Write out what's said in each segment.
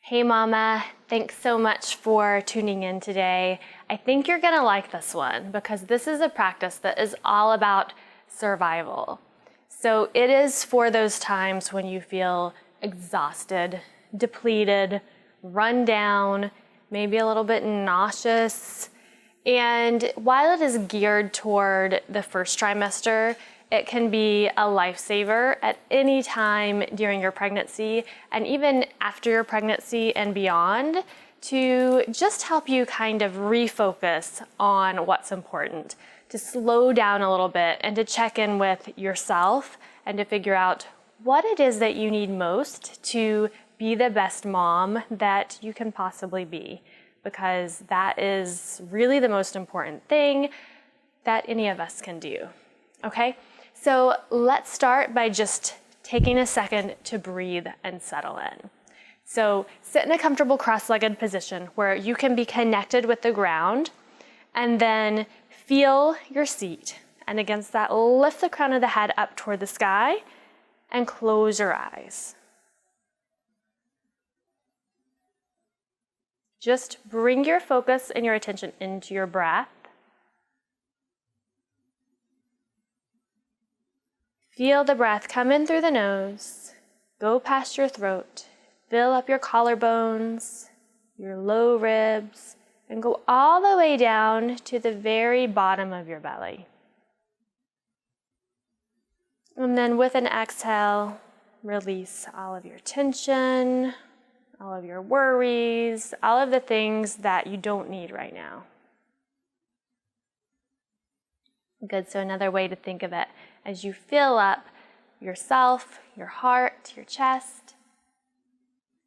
Hey Mama, thanks so much for tuning in today. I think you're gonna like this one because this is a practice that is all about survival. So it is for those times when you feel exhausted, depleted, run down, maybe a little bit nauseous. And while it is geared toward the first trimester, it can be a lifesaver at any time during your pregnancy and even after your pregnancy and beyond to just help you kind of refocus on what's important, to slow down a little bit and to check in with yourself and to figure out what it is that you need most to be the best mom that you can possibly be, because that is really the most important thing that any of us can do, okay? So let's start by just taking a second to breathe and settle in. So sit in a comfortable cross-legged position where you can be connected with the ground, and then feel your seat. And against that, lift the crown of the head up toward the sky and close your eyes. Just bring your focus and your attention into your breath. Feel the breath come in through the nose, go past your throat, fill up your collarbones, your low ribs, and go all the way down to the very bottom of your belly. And then with an exhale, release all of your tension, all of your worries, all of the things that you don't need right now. Good, so another way to think of it, as you fill up yourself, your heart, your chest,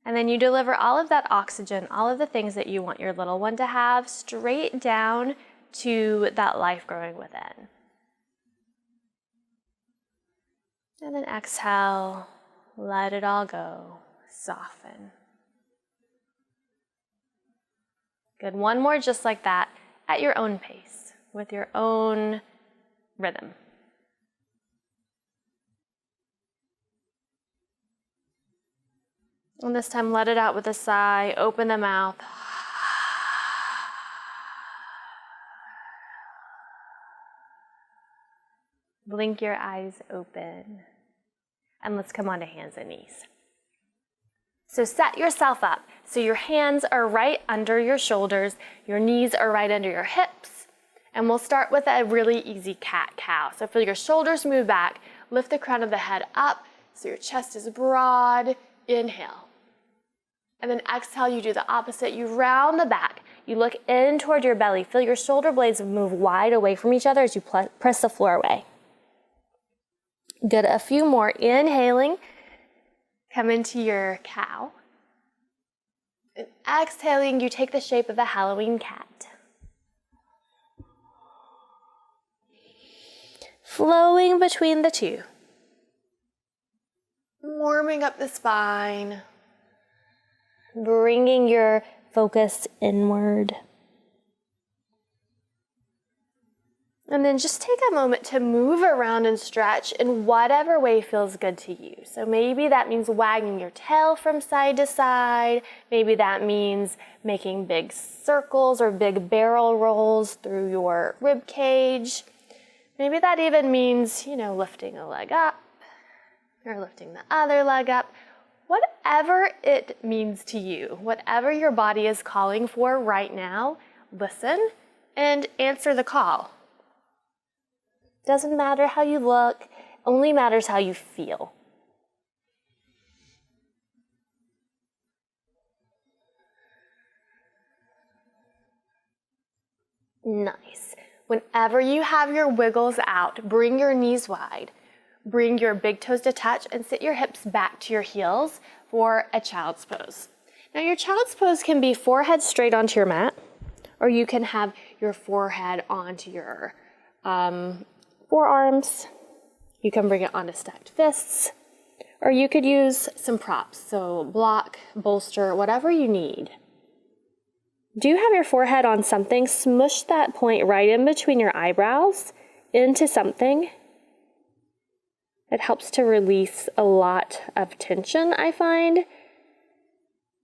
and then you deliver all of that oxygen, all of the things that you want your little one to have, straight down to that life growing within. And then exhale, let it all go, soften. Good, one more just like that, at your own pace, with your own rhythm. And this time, let it out with a sigh, open the mouth. Blink your eyes open. And let's come on to hands and knees. So set yourself up so your hands are right under your shoulders, your knees are right under your hips, and we'll start with a really easy cat-cow. So feel your shoulders move back, lift the crown of the head up so your chest is broad, inhale. And then exhale, you do the opposite, you round the back, you look in toward your belly, feel your shoulder blades move wide away from each other as you press the floor away. Good, a few more, inhaling, come into your cow. And exhaling, you take the shape of a Halloween cat. Flowing between the two. Warming up the spine. Bringing your focus inward. And then just take a moment to move around and stretch in whatever way feels good to you. So maybe that means wagging your tail from side to side. Maybe that means making big circles or big barrel rolls through your rib cage. Maybe that even means, lifting a leg up or lifting the other leg up. Whatever it means to you, whatever your body is calling for right now, listen and answer the call. Doesn't matter how you look, only matters how you feel. Nice. Whenever you have your wiggles out, bring your knees wide. Bring your big toes to touch and sit your hips back to your heels for a child's pose. Now your child's pose can be forehead straight onto your mat, or you can have your forehead onto your forearms. You can bring it onto stacked fists, or you could use some props, so block, bolster, whatever you need. Do you have your forehead on something? Smush that point right in between your eyebrows into something. It helps to release a lot of tension, I find.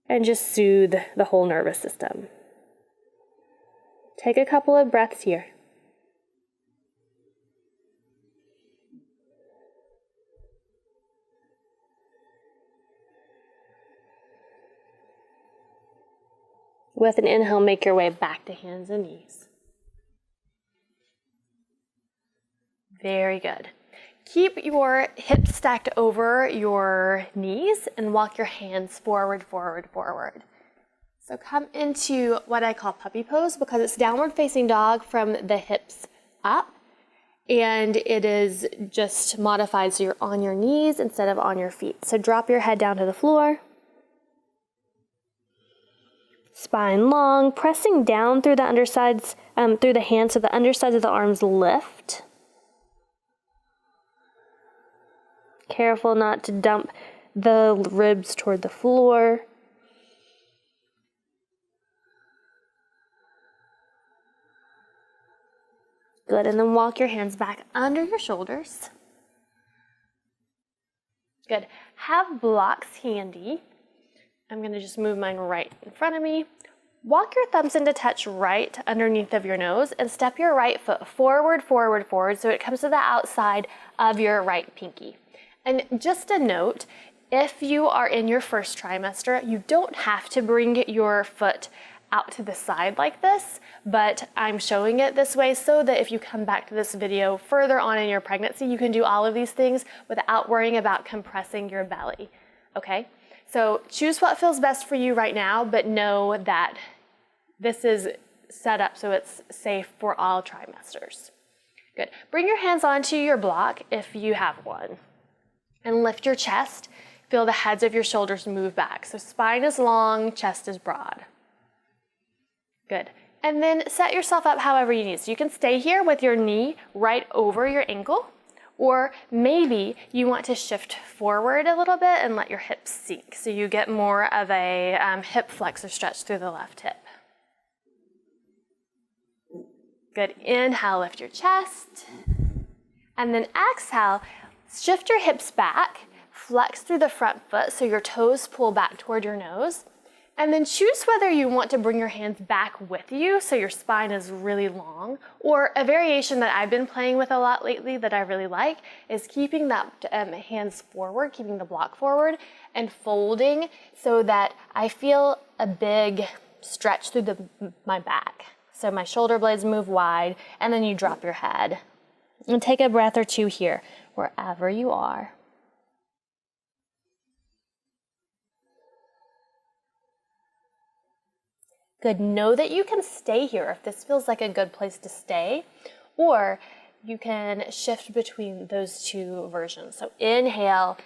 and just soothe the whole nervous system. Take a couple of breaths here. With an inhale, make your way back to hands and knees. Very good. Keep your hips stacked over your knees and walk your hands forward, forward, forward. So come into what I call puppy pose because it's downward facing dog from the hips up, and it is just modified so you're on your knees instead of on your feet. So drop your head down to the floor. Spine long, pressing down through the undersides, through the hands so the undersides of the arms lift. Careful not to dump the ribs toward the floor. Good, and then walk your hands back under your shoulders. Good. Have blocks handy. I'm going to just move mine right in front of me. Walk your thumbs into touch right underneath of your nose and step your right foot forward, forward, forward so it comes to the outside of your right pinky. And just a note, if you are in your first trimester, you don't have to bring your foot out to the side like this, but I'm showing it this way so that if you come back to this video further on in your pregnancy, you can do all of these things without worrying about compressing your belly, okay? So choose what feels best for you right now, but know that this is set up so it's safe for all trimesters. Good. Bring your hands onto your block if you have one, and lift your chest. Feel the heads of your shoulders move back. So spine is long, chest is broad. Good. And then set yourself up however you need. So you can stay here with your knee right over your ankle, or maybe you want to shift forward a little bit and let your hips sink so you get more of a hip flexor stretch through the left hip. Good. Inhale, lift your chest. And then exhale, shift your hips back, flex through the front foot so your toes pull back toward your nose. And then choose whether you want to bring your hands back with you so your spine is really long, or a variation that I've been playing with a lot lately that I really like is keeping that hands forward, keeping the block forward and folding so that I feel a big stretch through my back. So my shoulder blades move wide, and then you drop your head. And take a breath or two here, wherever you are. Good. Know that you can stay here if this feels like a good place to stay, or you can shift between those two versions. So inhale,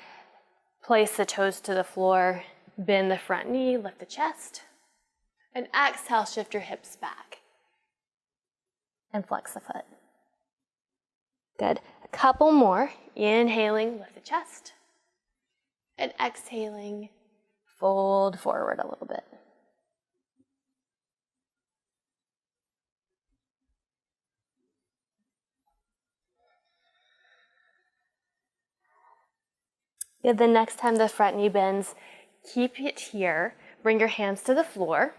place the toes to the floor, bend the front knee, lift the chest, and exhale, shift your hips back and flex the foot. Good. A couple more. Inhaling, lift the chest, and exhaling, fold forward a little bit. Good. The next time the front knee bends, keep it here. Bring your hands to the floor.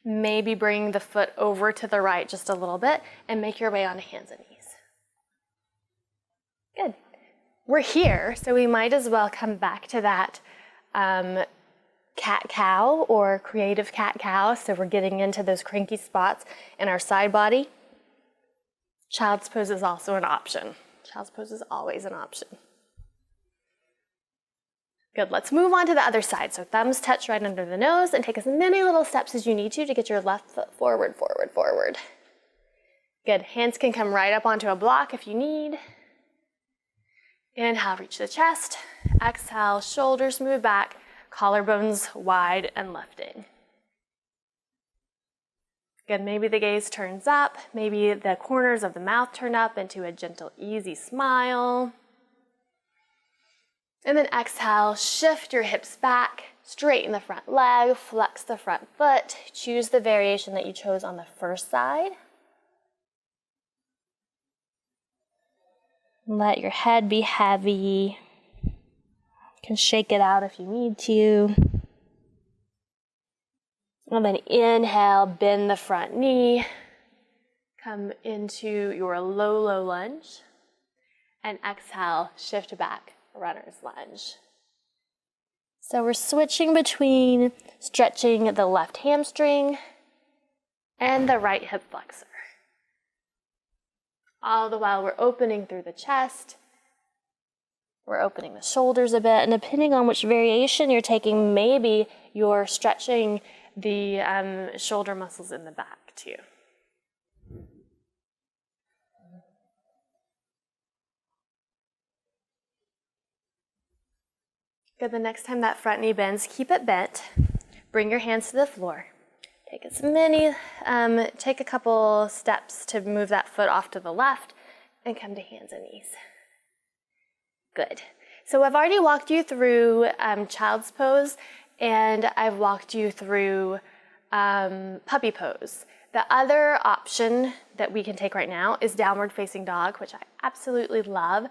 Maybe bring the foot over to the right just a little bit and make your way onto hands and knees. Good. We're here, so we might as well come back to that cat-cow or creative cat-cow. So we're getting into those cranky spots in our side body. Child's pose is also an option. Child's pose is always an option. Good, let's move on to the other side. So thumbs touch right under the nose and take as many little steps as you need to get your left foot forward, forward, forward. Good, hands can come right up onto a block if you need. Inhale, reach the chest. Exhale, shoulders move back, collarbones wide and lifting. Good, maybe the gaze turns up, maybe the corners of the mouth turn up into a gentle, easy smile. And then exhale, shift your hips back, straighten the front leg, flex the front foot. Choose the variation that you chose on the first side. Let your head be heavy. You can shake it out if you need to. And then inhale, bend the front knee. Come into your low, low lunge. And exhale, shift back, runner's lunge. So we're switching between stretching the left hamstring and the right hip flexor. All the while we're opening through the chest. We're opening the shoulders a bit, and depending on which variation you're taking, maybe you're stretching the shoulder muscles in the back too. Good, the next time that front knee bends, keep it bent. Bring your hands to the floor. Take a couple steps to move that foot off to the left and come to hands and knees. Good. So I've already walked you through child's pose, and I've walked you through puppy pose. The other option that we can take right now is downward facing dog, which I absolutely love,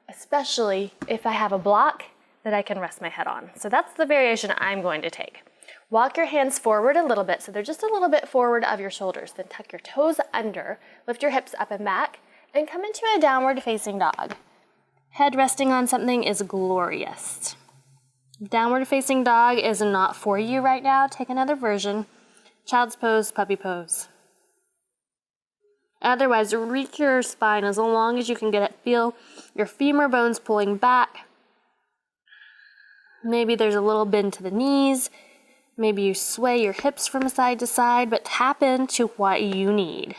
especially if I have a block that I can rest my head on. So that's the variation I'm going to take. Walk your hands forward a little bit, so they're just a little bit forward of your shoulders. Then tuck your toes under, lift your hips up and back, and come into a downward facing dog. Head resting on something is glorious. Downward facing dog is not for you right now. Take another version. Child's pose, puppy pose. Otherwise, reach your spine as long as you can get it. Feel your femur bones pulling back. Maybe there's a little bend to the knees. Maybe you sway your hips from side to side, but tap into what you need.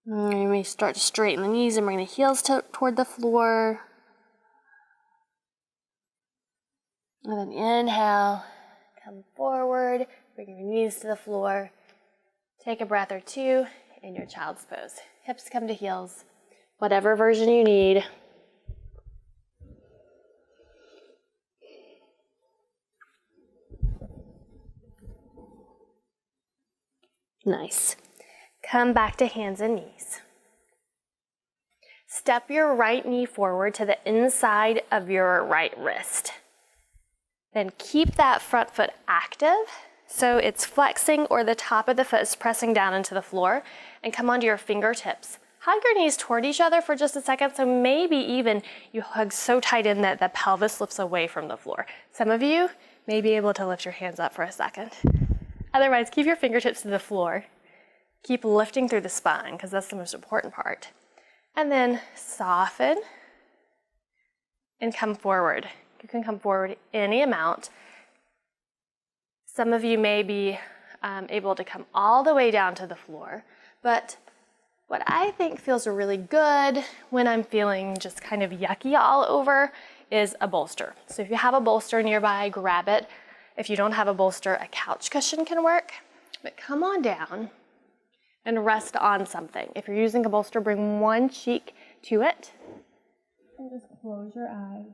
And you may start to straighten the knees and bring the heels toward the floor. And then inhale, come forward, bring your knees to the floor. Take a breath or two in your child's pose. Hips come to heels, whatever version you need. Nice. Come back to hands and knees. Step your right knee forward to the inside of your right wrist. Then keep that front foot active, so it's flexing or the top of the foot is pressing down into the floor, and come onto your fingertips. Hug your knees toward each other for just a second, so maybe even you hug so tight in that the pelvis lifts away from the floor. Some of you may be able to lift your hands up for a second. Otherwise, keep your fingertips to the floor. Keep lifting through the spine, because that's the most important part. And then soften and come forward. You can come forward any amount. Some of you may be able to come all the way down to the floor, but what I think feels really good when I'm feeling just kind of yucky all over is a bolster. So if you have a bolster nearby, grab it. If you don't have a bolster, a couch cushion can work. But come on down and rest on something. If you're using a bolster, bring one cheek to it. And just close your eyes.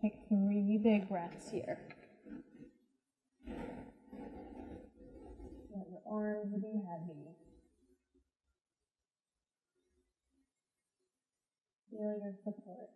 Take 3 big breaths here. Let your arms be heavy. Feel your support.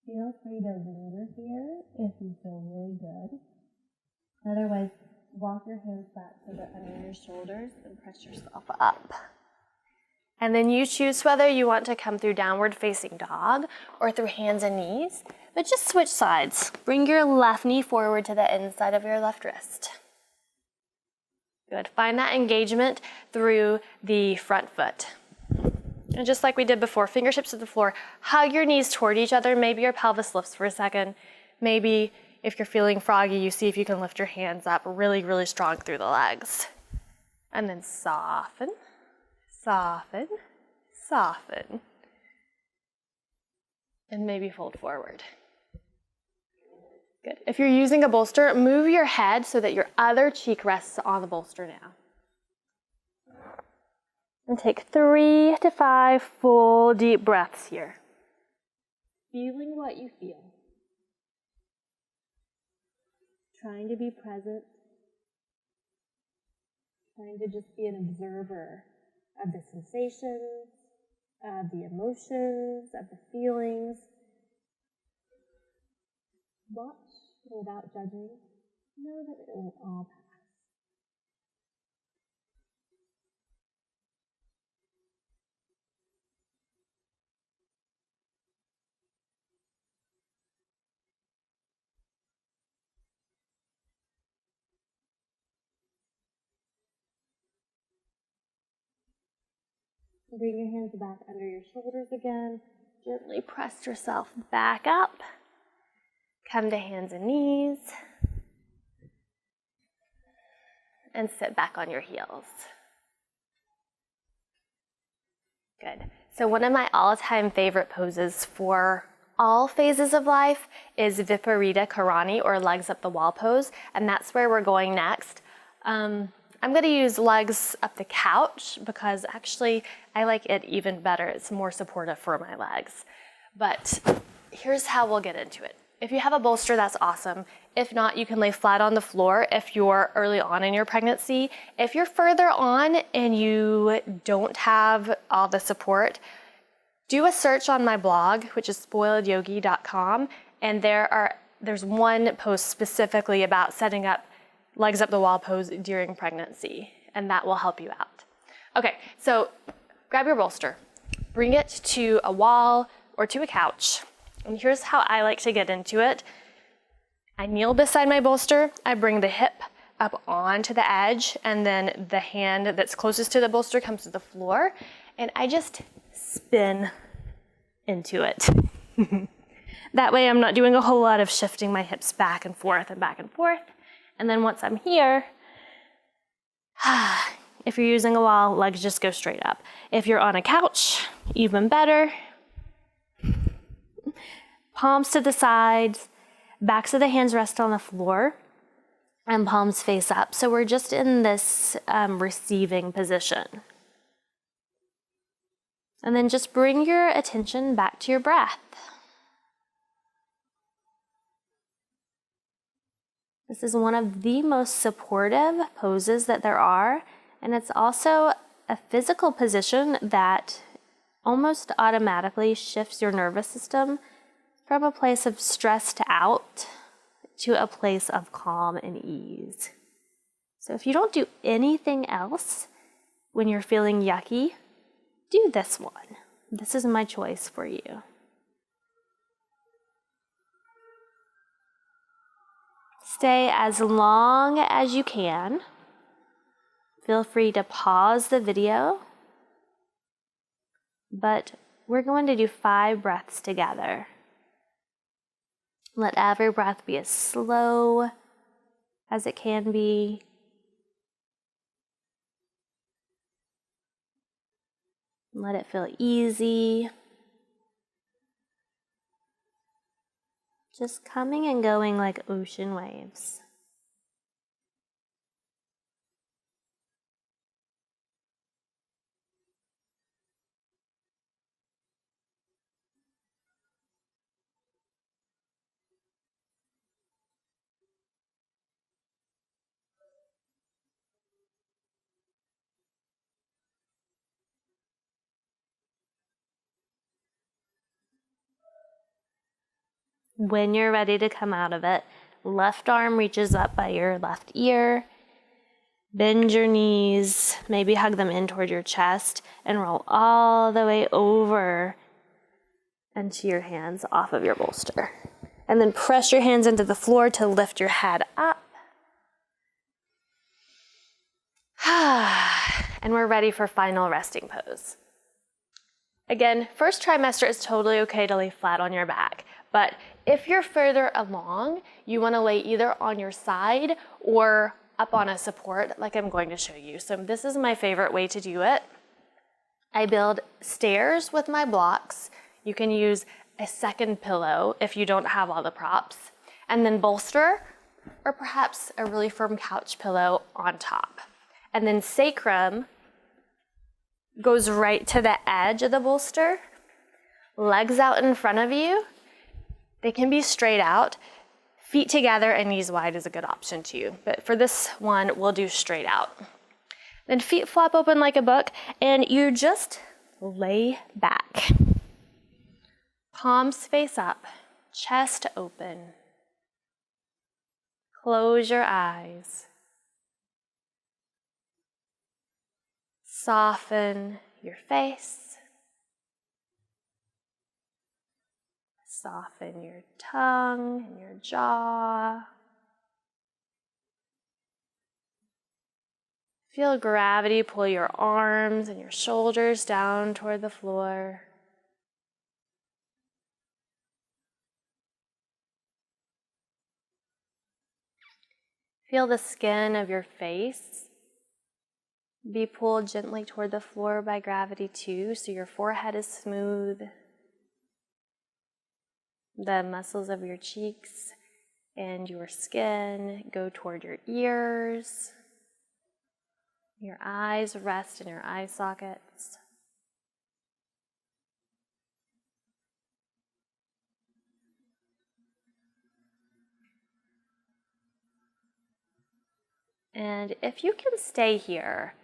Feel free to linger here if you feel really good. Otherwise, walk your hands back so they're under your shoulders and press yourself up. And then you choose whether you want to come through downward facing dog or through hands and knees, but just switch sides. Bring your left knee forward to the inside of your left wrist. Good. Find that engagement through the front foot. And just like we did before, fingertips to the floor, hug your knees toward each other. Maybe your pelvis lifts for a second. Maybe if you're feeling froggy, you see if you can lift your hands up really, really strong through the legs. And then soften, soften, soften. And maybe fold forward. Good. If you're using a bolster, move your head so that your other cheek rests on the bolster now. And take 3 to 5 full deep breaths here. Feeling what you feel. Trying to be present. Trying to just be an observer of the sensations, of the emotions, of the feelings. Watch without judging. Know that it will all pass. Bring your hands back under your shoulders again. Gently press yourself back up. Come to hands and knees. And sit back on your heels. Good. So one of my all-time favorite poses for all phases of life is Viparita Karani, or legs up the wall pose, and that's where we're going next. I'm going to use legs up the couch because actually I like it even better. It's more supportive for my legs. But here's how we'll get into it. If you have a bolster, that's awesome. If not, you can lay flat on the floor if you're early on in your pregnancy. If you're further on and you don't have all the support, do a search on my blog, which is spoiledyogi.com, and there's one post specifically about setting up legs up the wall pose during pregnancy, and that will help you out. Okay, so grab your bolster, bring it to a wall or to a couch, and here's how I like to get into it. I kneel beside my bolster, I bring the hip up onto the edge, and then the hand that's closest to the bolster comes to the floor, and I just spin into it. That way I'm not doing a whole lot of shifting my hips back and forth and back and forth. And then once I'm here, if you're using a wall, legs just go straight up. If you're on a couch, even better. Palms to the sides, backs of the hands rest on the floor, and palms face up. So we're just in this receiving position. And then just bring your attention back to your breath. This is one of the most supportive poses that there are, and it's also a physical position that almost automatically shifts your nervous system from a place of stressed out to a place of calm and ease. So if you don't do anything else when you're feeling yucky, do this one. This is my choice for you. Stay as long as you can. Feel free to pause the video, but we're going to do 5 breaths together. Let every breath be as slow as it can be. Let it feel easy. Just coming and going like ocean waves. When you're ready to come out of it, left arm reaches up by your left ear. Bend your knees, maybe hug them in toward your chest, and roll all the way over into your hands off of your bolster. And then press your hands into the floor to lift your head up. And we're ready for final resting pose. Again, first trimester is totally okay to lay flat on your back, but if you're further along, you want to lay either on your side or up on a support like I'm going to show you. So this is my favorite way to do it. I build stairs with my blocks. You can use a second pillow if you don't have all the props, and then bolster or perhaps a really firm couch pillow on top. And then sacrum, goes right to the edge of the bolster. Legs out in front of you. They can be straight out. Feet together and knees wide is a good option too. But for this one, we'll do straight out. Then feet flop open like a book, and you just lay back. Palms face up, chest open. Close your eyes. Soften your face. Soften your tongue and your jaw. Feel gravity pull your arms and your shoulders down toward the floor. Feel the skin of your face be pulled gently toward the floor by gravity too, so your forehead is smooth. The muscles of your cheeks and your skin go toward your ears. Your eyes rest in your eye sockets. And if you can stay here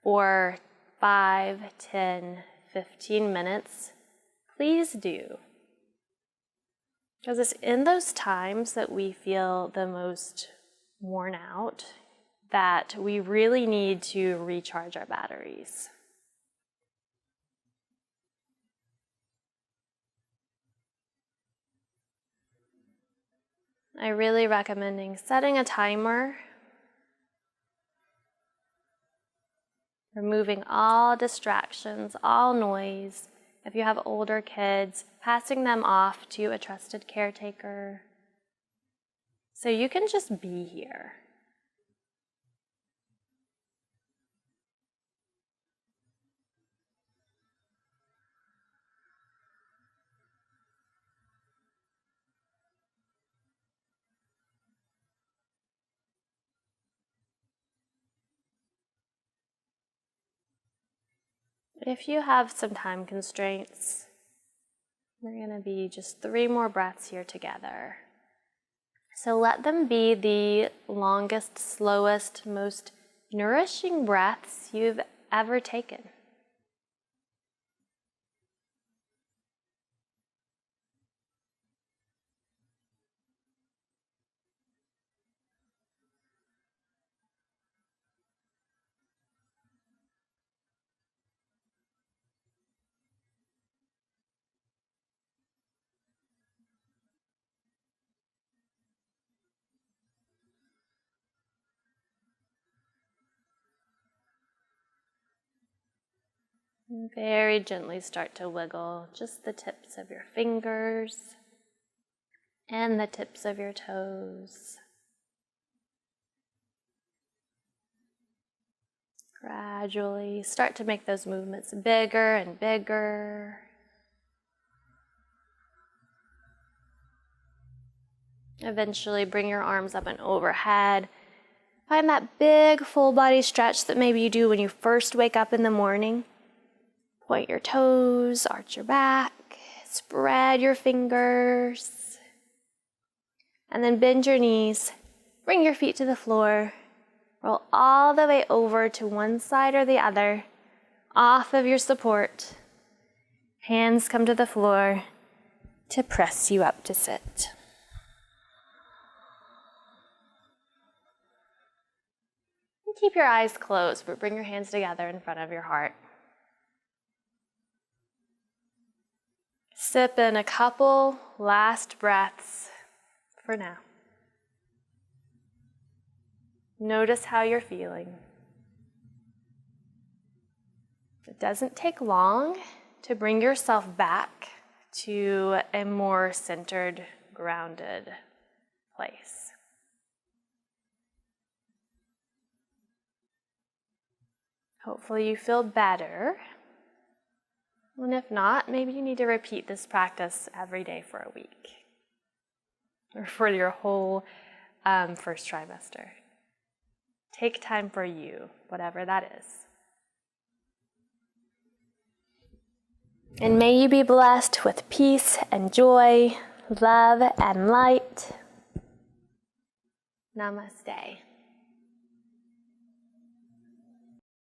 for 5, 10, 15 minutes, please do. Because it's in those times that we feel the most worn out that we really need to recharge our batteries. I really recommend setting a timer, removing all distractions, all noise. If you have older kids, passing them off to a trusted caretaker. So you can just be here. If you have some time constraints, we're going to be just 3 more breaths here together. So let them be the longest, slowest, most nourishing breaths you've ever taken. And very gently start to wiggle just the tips of your fingers and the tips of your toes. Gradually start to make those movements bigger and bigger. Eventually bring your arms up and overhead. Find that big full body stretch that maybe you do when you first wake up in the morning. Point your toes, arch your back, spread your fingers, and then bend your knees. Bring your feet to the floor. Roll all the way over to one side or the other, off of your support. Hands come to the floor to press you up to sit. And keep your eyes closed, but bring your hands together in front of your heart. Sip in a couple last breaths for now. Notice how you're feeling. It doesn't take long to bring yourself back to a more centered, grounded place. Hopefully you feel better. And if not, maybe you need to repeat this practice every day for a week or for your whole first trimester. Take time for you, whatever that is. And may you be blessed with peace and joy, love and light. Namaste.